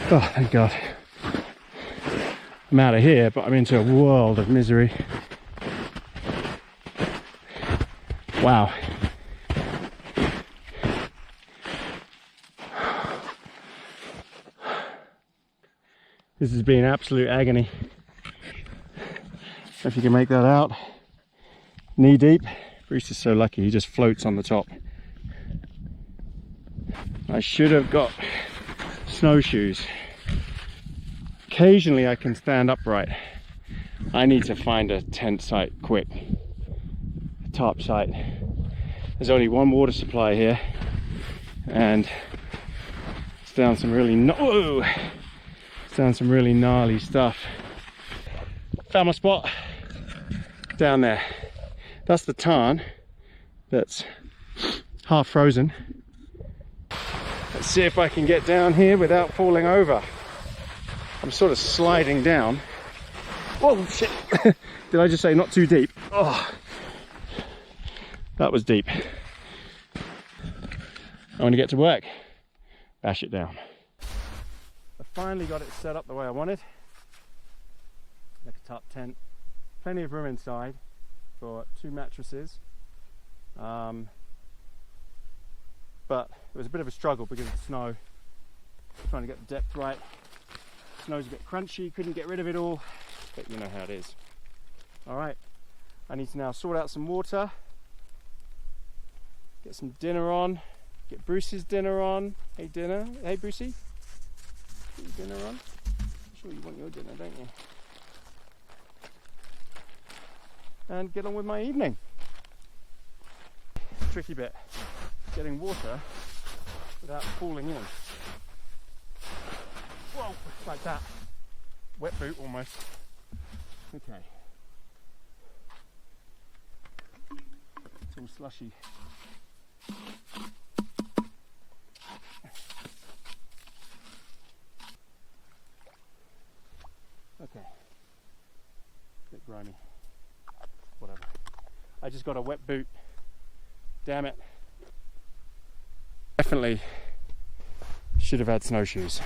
Oh, thank God. I'm out of here, but I'm into a world of misery. Wow. This has been absolute agony. If you can make that out. Knee deep. Bruce is so lucky, he just floats on the top. I should have got snowshoes. Occasionally I can stand upright. I need to find a tent site quick. A tarp site. There's only one water supply here, and it's down some really gnarly stuff. Found my spot down there. That's the tarn that's half frozen. Let's see if I can get down here without falling over. I'm sort of sliding down. Oh shit! Did I just say not too deep? Oh, that was deep. I want to get to work. Bash it down. I finally got it set up the way I wanted. Like a tarp tent. Plenty of room inside for 2 mattresses. But it was a bit of a struggle because of the snow. Trying to get the depth right. Snow's a bit crunchy, couldn't get rid of it all, but you know how it is. Alright, I need to now sort out some water, get some dinner on, get Bruce's dinner on. Hey dinner, hey Brucey, get your dinner on. I'm sure you want your dinner, don't you? And get on with my evening. Tricky bit, getting water without falling in. Whoa, like that. Wet boot almost. Okay. It's all slushy. Okay. Bit grimy. Whatever. I just got a wet boot. Damn it. Definitely should have had snowshoes.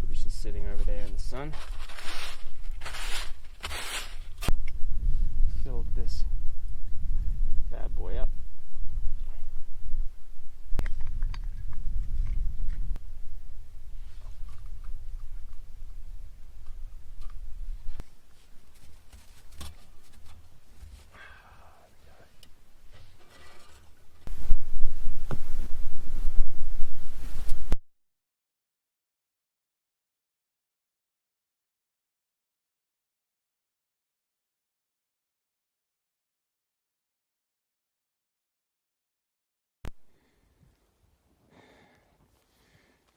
Bruce is sitting over there in the sun. Filled this bad boy up.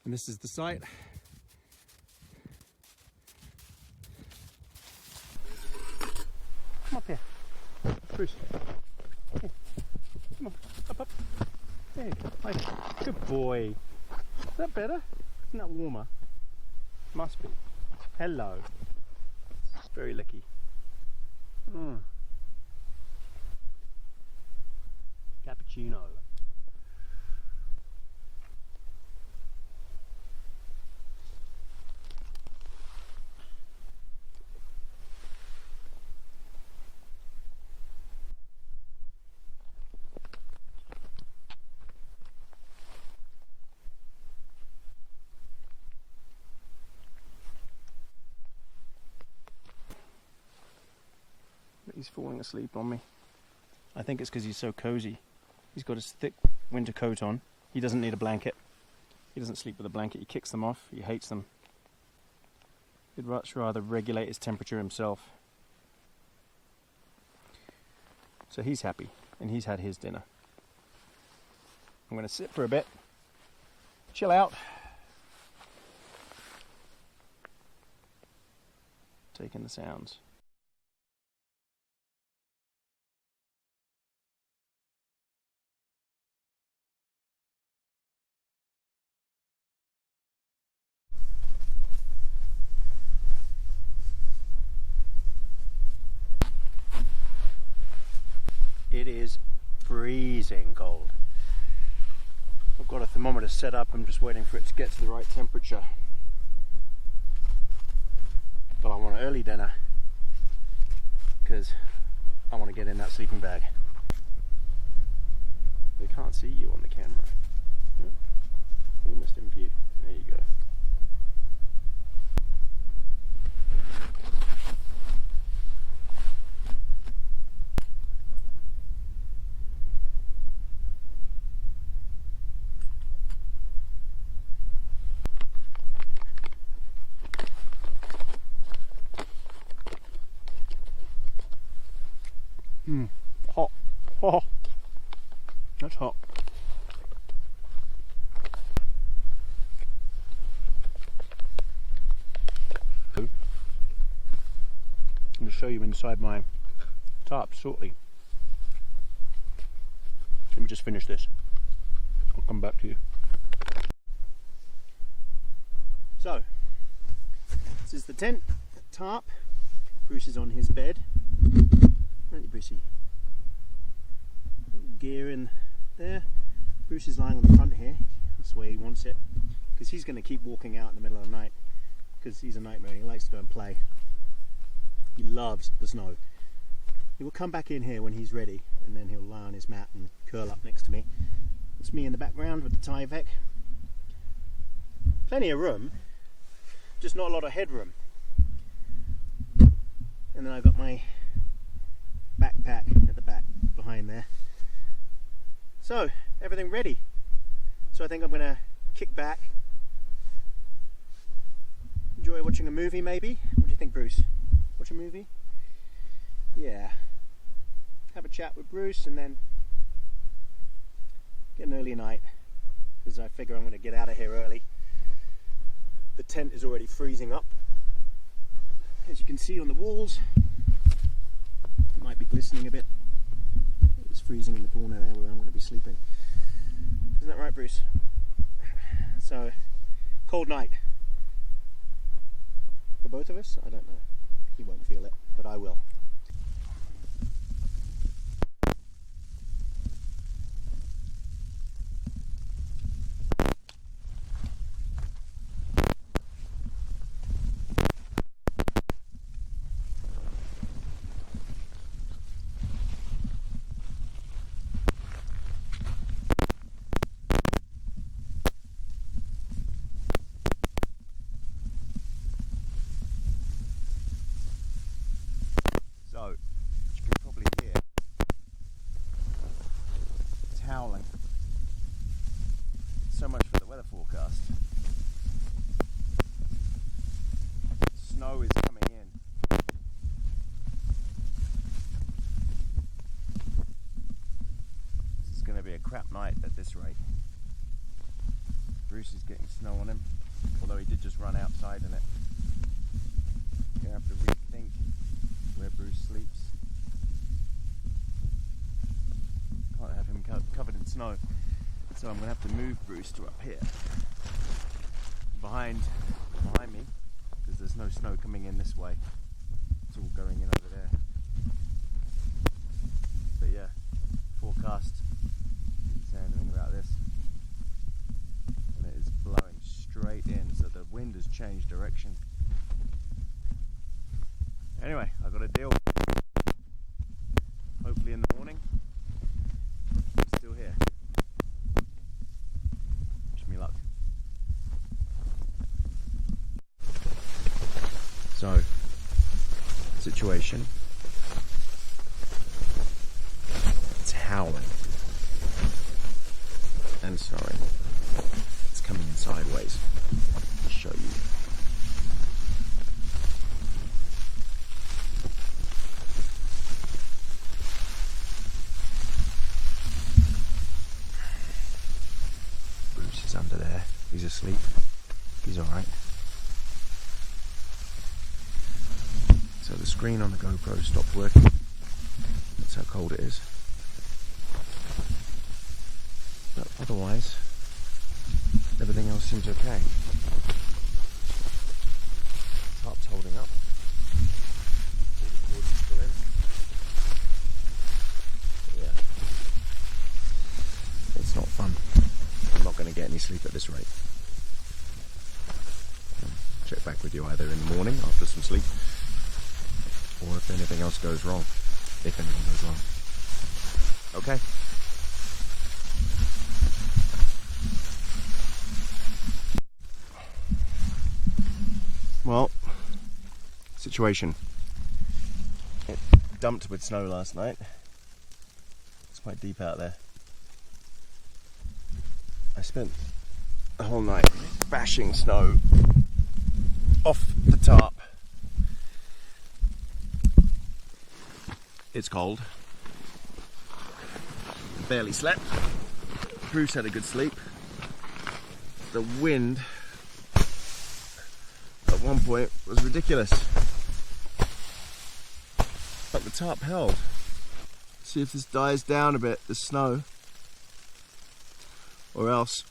And this is the site. Come up here, Bruce. Here. Come on, up. There you go. Hi. Good boy. Is that better? Isn't that warmer? Must be. Hello. Very licky. Cappuccino. He's falling asleep on me. I think it's because he's so cozy. He's got his thick winter coat on. He doesn't need a blanket. He doesn't sleep with a blanket. He kicks them off. He hates them. He'd much rather regulate his temperature himself. So he's happy, and he's had his dinner. I'm going to sit for a bit, chill out, take in the sounds. It is freezing cold. I've got a thermometer set up, I'm just waiting for it to get to the right temperature. But I want an early dinner because I want to get in that sleeping bag. They can't see you on the camera. Yep. Almost in view. There you go. Hot. Oh, that's hot. I'm going to show you inside my tarp shortly. Let me just finish this. I'll come back to you. So, this is the tent, tarp. Bruce is on his bed. Aren't you, Brucey? Gear in there. Bruce is lying on the front here. That's the way he wants it, because he's going to keep walking out in the middle of the night, because he's a nightmare and he likes to go and play. He loves the snow. He will come back in here when he's ready, and then he'll lie on his mat and curl up next to me. It's me in the background with the Tyvek. Plenty of room, just not a lot of headroom. And then I've got my backpack at the back behind there. So, everything ready. So I think I'm going to kick back, enjoy watching a movie maybe. What do you think, Bruce? Watch a movie? Yeah. Have a chat with Bruce and then get an early night, because I figure I'm going to get out of here early. The tent is already freezing up, as you can see on the walls. It might be glistening a bit. It's freezing in the corner there where I'm going to be sleeping. Isn't that right, Bruce? So, cold night. For both of us? I don't know. He won't feel it, but I will. So, as you can probably hear, it's howling. So much for the weather forecast. Snow is coming in. This is going to be a crap night at this rate. Bruce is getting snow on him, although he did just run outside in it. You're going to have to rethink where Bruce sleeps. Can't have him covered in snow, so I'm going to have to move Bruce to up here, behind me, because there's no snow coming in this way. It's all going in over there. But yeah, forecast didn't say anything about this, and it is blowing straight in, so the wind has changed direction. Anyway, I've got a deal. Hopefully in the morning, I'm still here. Wish me luck. So, situation. It's howling and snowing. It's coming in sideways. I'll show you. Under there, he's asleep, he's alright. So the screen on the GoPro stopped working, that's how cold it is. But otherwise, everything else seems okay. Tarp's holding up, all the cords are still in. But yeah, going to get any sleep at this rate. Check back with you either in the morning after some sleep, or if anything else goes wrong. If anything goes wrong. Okay. Well, situation. It dumped with snow last night. It's quite deep out there. I spent the whole night bashing snow off the tarp. It's cold. Barely slept. Bruce had a good sleep. The wind at one point was ridiculous. But the tarp held. See if this dies down a bit, the snow. Or else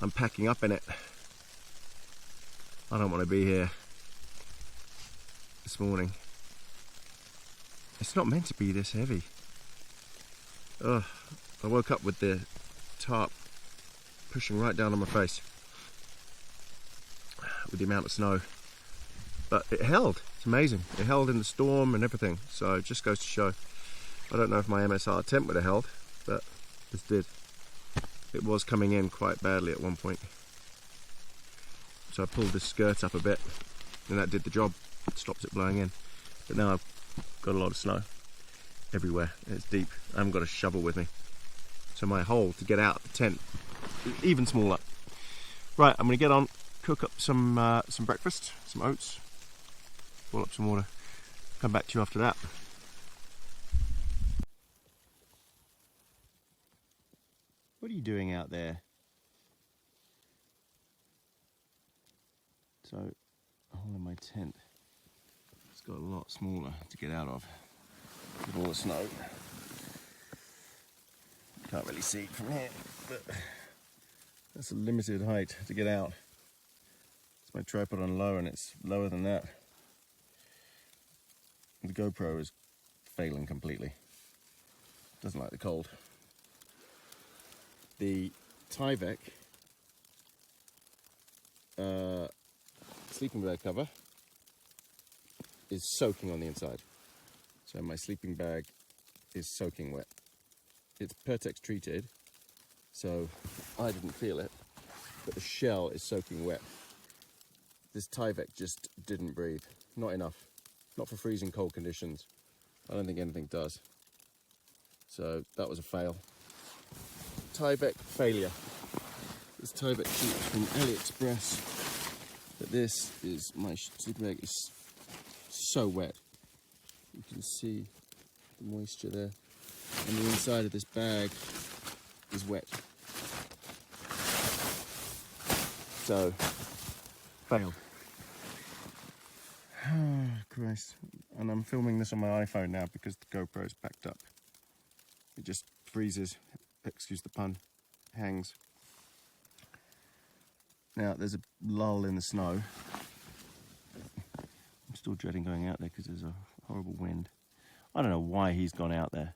I'm packing up in it. I don't want to be here this morning. It's not meant to be this heavy. Ugh, I woke up with the tarp pushing right down on my face with the amount of snow. But it held. It's amazing. It held in the storm and everything. So it just goes to show. I don't know if my MSR tent would have held, but this did. It was coming in quite badly at one point. So I pulled this skirt up a bit and that did the job. It stops it blowing in. But now I've got a lot of snow everywhere. It's deep. I haven't got a shovel with me. So my hole to get out the tent is even smaller. Right, I'm going to get on, cook up some breakfast, some oats, boil up some water, come back to you after that. What are you doing out there? So, a hole in my tent. It's got a lot smaller to get out of with all the snow. Can't really see it from here, but that's a limited height to get out. It's my tripod on low and it's lower than that. The GoPro is failing completely. Doesn't like the cold. The Tyvek sleeping bag cover is soaking on the inside. So my sleeping bag is soaking wet. It's Pertex treated, so I didn't feel it, but the shell is soaking wet. This Tyvek just didn't breathe. Not enough. Not for freezing cold conditions. I don't think anything does. So that was a fail. Tyvek failure. This Tyvek sheet from AliExpress. But this is, my sleeping bag is so wet. You can see the moisture there. And the inside of this bag is wet. So, failed. Oh, Christ. And I'm filming this on my iPhone now because the GoPro is packed up. It just freezes, excuse the pun, hangs. Now, there's a lull in the snow. I'm still dreading going out there because there's a horrible wind. I don't know why he's gone out there.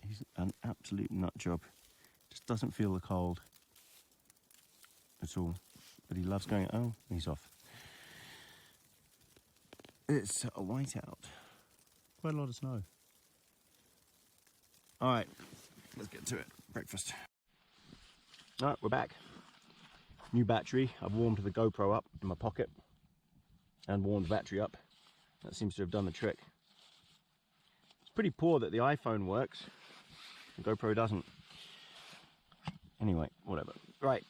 He's an absolute nut job. Just doesn't feel the cold at all. But he loves going, oh, he's off. It's a whiteout. Quite a lot of snow. All right, let's get to it. Breakfast. All right, we're back. New battery. I've warmed the GoPro up in my pocket and warmed the battery up. That seems to have done the trick. It's pretty poor that the iPhone works. The GoPro doesn't. Anyway, whatever. Right.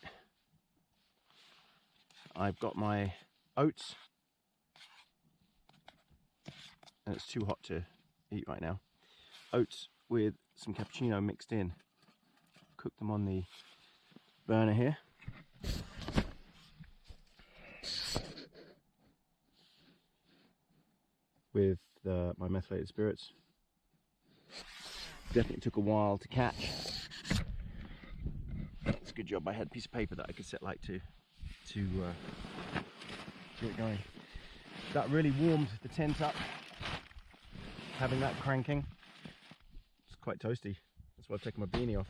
I've got my oats. And it's too hot to eat right now. Oats with some cappuccino mixed in. Cook them on the burner here. With my methylated spirits. Definitely took a while to catch. It's a good job I had a piece of paper that I could set light to get it going. That really warmed the tent up. Having that cranking. It's quite toasty. That's why I've taken my beanie off.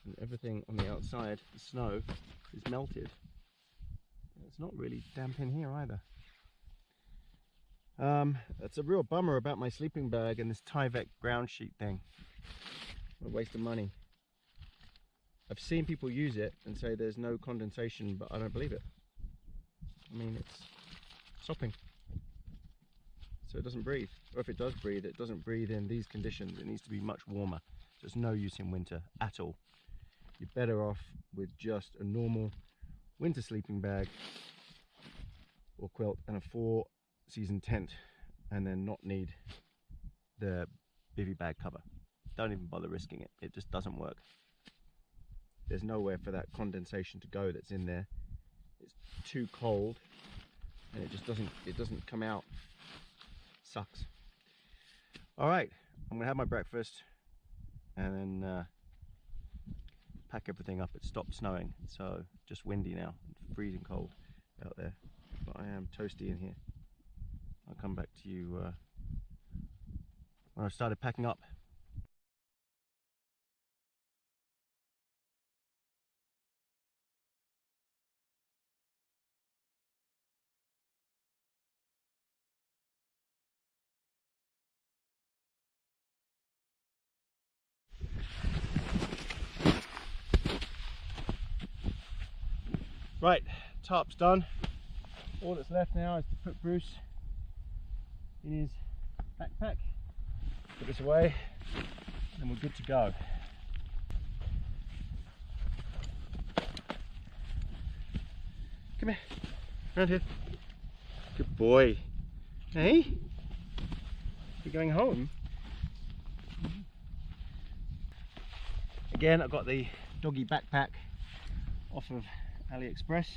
And everything on the outside, the snow, is melted. It's not really damp in here either. That's a real bummer about my sleeping bag and this Tyvek ground sheet thing. A waste of money. I've seen people use it and say there's no condensation, but I don't believe it. I mean, it's sopping, so it doesn't breathe. Or if it does breathe, it doesn't breathe in these conditions. It needs to be much warmer. There's no use in winter at all. You're better off with just a normal winter sleeping bag or quilt and a 4-season tent, and then not need the bivy bag cover. Don't even bother risking it. It just doesn't work. There's nowhere for that condensation to go that's in there. It's too cold and it doesn't come out. Sucks. All right, I'm gonna have my breakfast and then pack everything up. It stopped snowing, so just windy now. It's freezing cold out there, but I am toasty in here. I'll come back to you when I started packing up. Right, tarp's done. All that's left now is to put Bruce in his backpack, put this away, and we're good to go. Come here, around here. Good boy. Hey? You're going home? Again, I've got the doggy backpack off of AliExpress.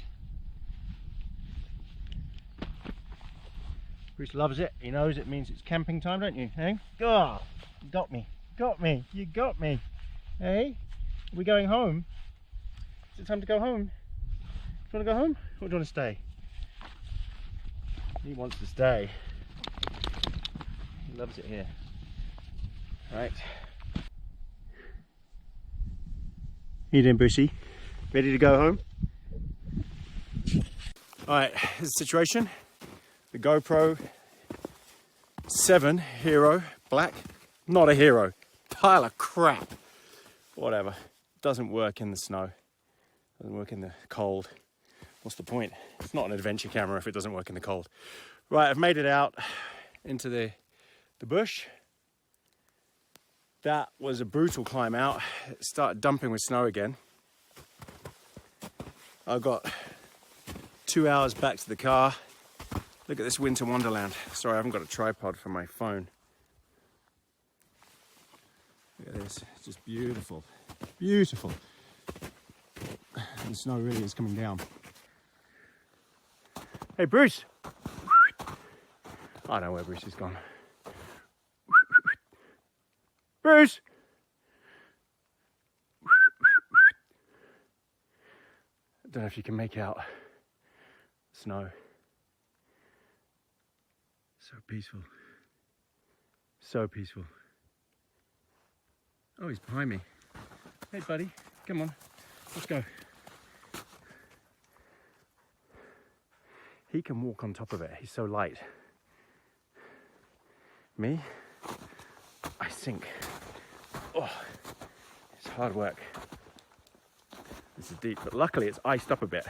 Bruce loves it. He knows it means it's camping time, don't you? Hey? Oh, you got me. Got me. You got me. Hey? Are we going home? Is it time to go home? Do you want to go home? Or do you want to stay? He wants to stay. He loves it here. Right. How you doing, Brucey? Ready to go home? Alright, here's the situation. The GoPro 7 Hero Black, not a hero, pile of crap. Whatever, doesn't work in the snow, doesn't work in the cold. What's the point? It's not an adventure camera if it doesn't work in the cold. Right, I've made it out into the bush. That was a brutal climb out. It started dumping with snow again. I got 2 hours back to the car. Look at this winter wonderland. Sorry, I haven't got a tripod for my phone. Look at this, it's just beautiful. Beautiful. And the snow really is coming down. Hey, Bruce. I don't know where Bruce has gone. Bruce! I don't know if you can make out snow. So peaceful. So peaceful. Oh, he's behind me. Hey, buddy. Come on. Let's go. He can walk on top of it. He's so light. Me? I sink. Oh, it's hard work. This is deep, but luckily it's iced up a bit.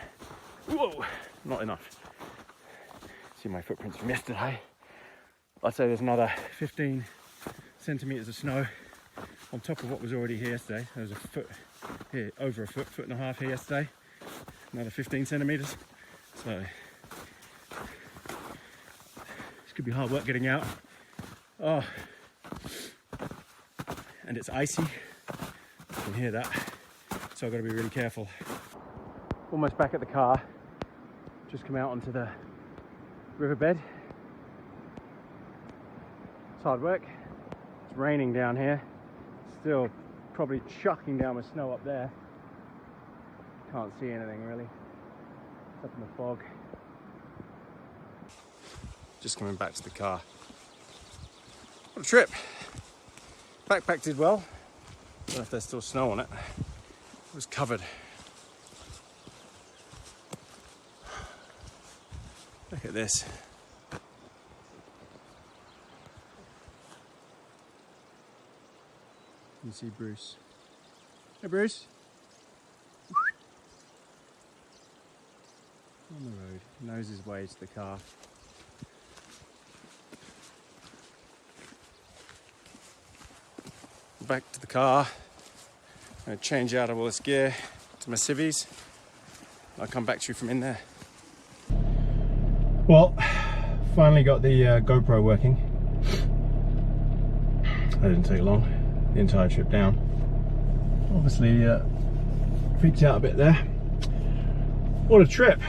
Whoa, not enough. See my footprints from yesterday. I'd say there's another 15 centimeters of snow on top of what was already here yesterday. There was a foot here, over a foot, foot and a half here yesterday. Another 15 centimeters. So this could be hard work getting out. Oh, and it's icy. You can hear that. So I've got to be really careful. Almost back at the car. Just come out onto the riverbed. It's hard work. It's raining down here. Still probably chucking down with snow up there. Can't see anything really. It's up in the fog. Just coming back to the car. What a trip. Backpack did well. don't know if there's still snow on it. It was covered. Look at this. You see Bruce. Hey Bruce. On the road, knows his way to the car. Back to the car. I'm going to change out of all this gear to my civvies. I'll come back to you from in there. Well, finally got the GoPro working. That didn't take long, the entire trip down. Obviously freaked out a bit there. What a trip.